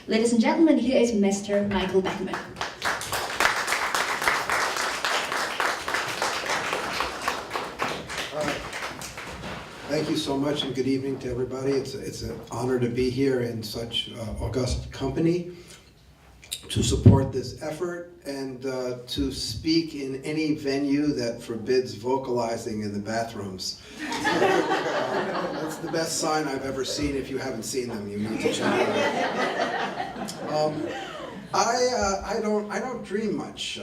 Ladies and gentlemen, here is Mr. Michael Beckerman. Thank you so much, and good evening to everybody. It's an honor to be here in such august company, to support this effort, and to speak in any venue that forbids vocalizing in the bathrooms. That's the best sign I've ever seen. If you haven't seen them, you need to check it out. I don't dream much.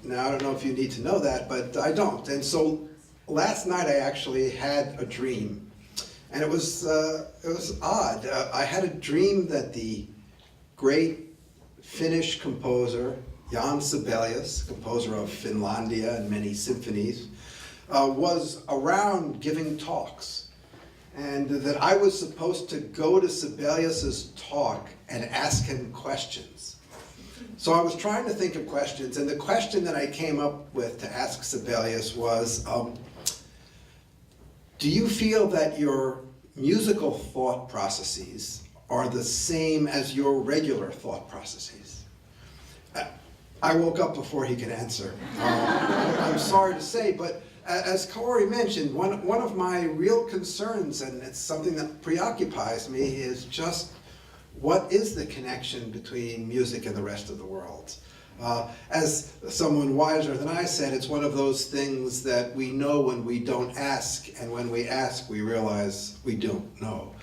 Now, I don't know if you need to know that, but I don't. And so last night I actually had a dream, and it was odd. I had a dream that the great Finnish composer Jan Sibelius, composer of Finlandia and many symphonies, was around giving talks, and that I was supposed to go to Sibelius's talk and ask him questions. So I was trying to think of questions, and the question that I came up with to ask Sibelius was, do you feel that your musical thought processes are the same as your regular thought processes? I woke up before he could answer. I'm sorry to say, but as Corey mentioned, one of my real concerns, and it's something that preoccupies me, is just what is the connection between music and the rest of the world? As someone wiser than I said, it's one of those things that we know when we don't ask, and when we ask, we realize we don't know.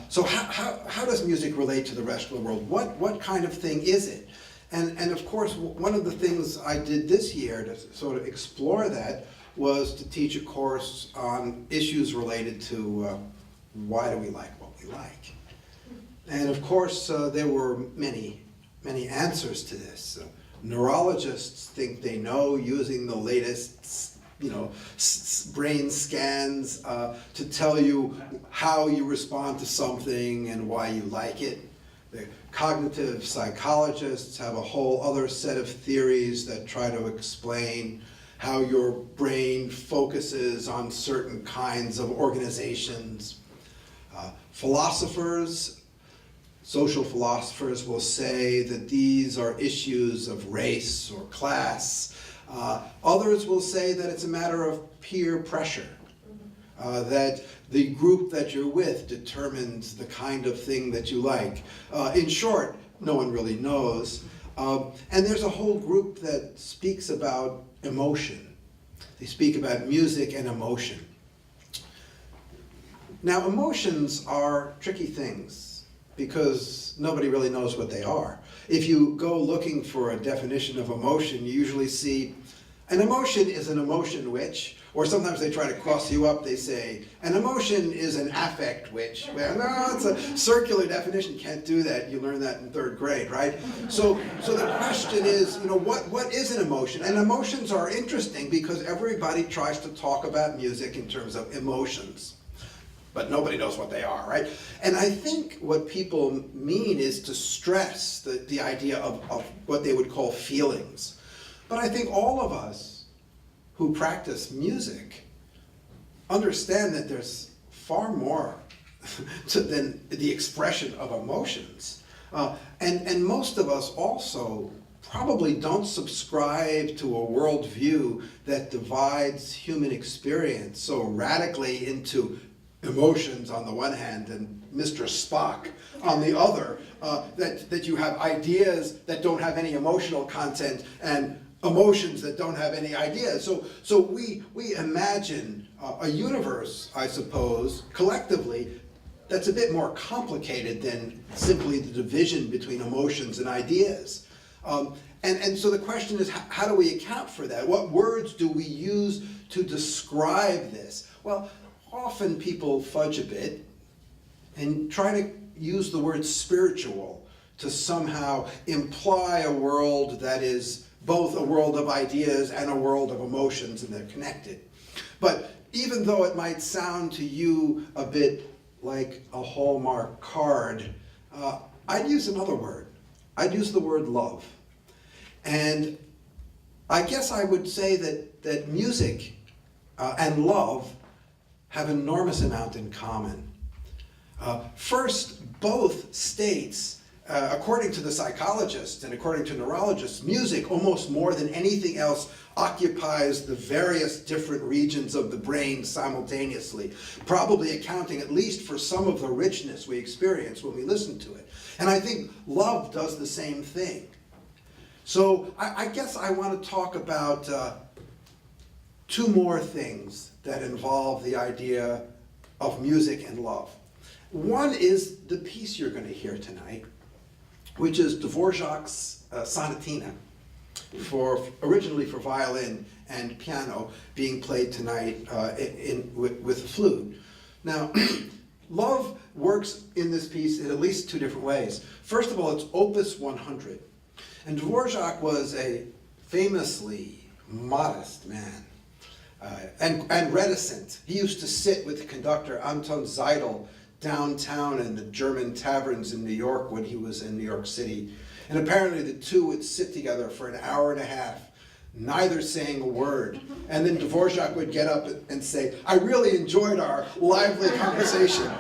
So how does music relate to the rest of the world? What kind of thing is it? And of course, one of the things I did this year to sort of explore that was to teach a course on issues related to why do we like what we like. And of course, there were many answers to this. Neurologists think they know using the latest, brain scans to tell you how you respond to something and why you like it. The cognitive psychologists have a whole other set of theories that try to explain how your brain focuses on certain kinds of organizations. Social philosophers will say that these are issues of race or class. Others will say that it's a matter of peer pressure, that the group that you're with determines the kind of thing that you like. In short, no one really knows. And there's a whole group that speaks about emotion. They speak about music and emotion. Now, emotions are tricky things, because nobody really knows what they are. If you go looking for a definition of emotion, you usually see an emotion is an emotion which, or sometimes they try to cross you up, they say, an emotion is an affect which. Well, no, it's a circular definition, can't do that. You learn that in 3rd grade, right? So the question is, what is an emotion? And emotions are interesting because everybody tries to talk about music in terms of emotions, but nobody knows what they are, right? And I think what people mean is to stress the idea of what they would call feelings. But I think all of us who practice music understand that there's far more than the expression of emotions. And most of us also probably don't subscribe to a worldview that divides human experience so radically into emotions on the one hand and Mr. Spock on the other, that you have ideas that don't have any emotional content and emotions that don't have any ideas. So we imagine a universe, I suppose, collectively, that's a bit more complicated than simply the division between emotions and ideas. And so the question is, how do we account for that? What words do we use to describe this? Well, often people fudge a bit and try to use the word spiritual to somehow imply a world that is both a world of ideas and a world of emotions, and they're connected. But even though it might sound to you a bit like a Hallmark card, I'd use another word. I'd use the word love. And I guess I would say that music and love have an enormous amount in common. First, both states according to the psychologists and according to neurologists, music, almost more than anything else, occupies the various different regions of the brain simultaneously, probably accounting at least for some of the richness we experience when we listen to it. And I think love does the same thing. So I guess I want to talk about two more things that involve the idea of music and love. One is the piece you're going to hear tonight, which is Dvorak's Sonatina, originally for violin and piano, being played tonight with flute. Now, love works in this piece in at least two different ways. First of all, it's Opus 100. And Dvorak was a famously modest man and reticent. He used to sit with the conductor Anton Seidel downtown in the German taverns in New York when he was in New York City. And apparently the two would sit together for an hour and a half, neither saying a word. And then Dvorak would get up and say, "I really enjoyed our lively conversation."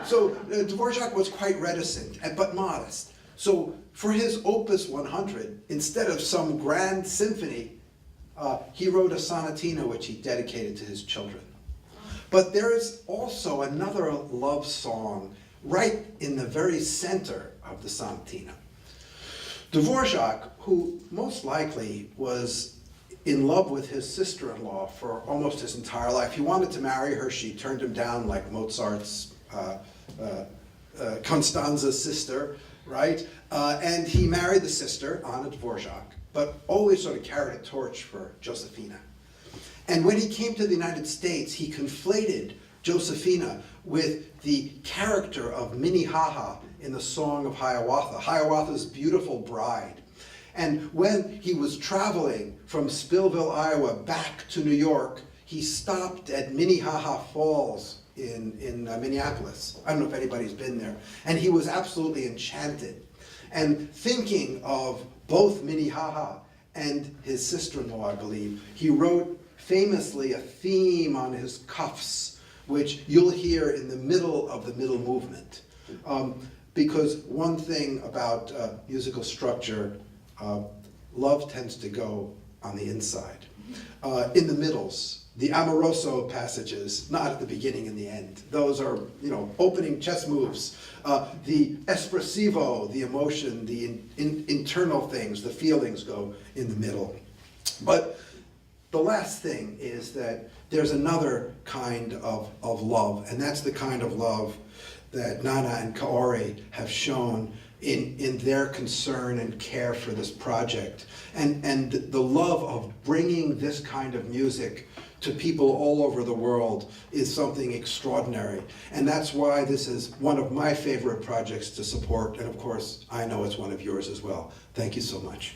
So Dvorak was quite reticent, but modest. So for his Opus 100, instead of some grand symphony, he wrote a sonatina which he dedicated to his children. But there is also another love song right in the very center of the sonatina. Dvorak, who most likely was in love with his sister-in-law for almost his entire life. He wanted to marry her. She turned him down like Mozart's Constanza's sister, right? And he married the sister, Anna Dvorak, but always sort of carried a torch for Josefina. And when he came to the United States, he conflated Josefina with the character of Minnehaha in the Song of Hiawatha, Hiawatha's beautiful bride. And when he was traveling from Spillville, Iowa, back to New York, he stopped at Minnehaha Falls in Minneapolis. I don't know if anybody's been there. And he was absolutely enchanted. And thinking of both Minnehaha and his sister-in-law, I believe, he wrote famously a theme on his cuffs, which you'll hear in the middle of the middle movement. Because one thing about musical structure, love tends to go on the inside. In the middles, the amoroso passages, not at the beginning and the end. Those are, opening chess moves. The espressivo, the emotion, the internal things, the feelings go in the middle. But the last thing is that there's another kind of love, and that's the kind of love that Nana and Kaori have shown in their concern and care for this project. And the love of bringing this kind of music to people all over the world is something extraordinary. And that's why this is one of my favorite projects to support, and of course, I know it's one of yours as well. Thank you so much.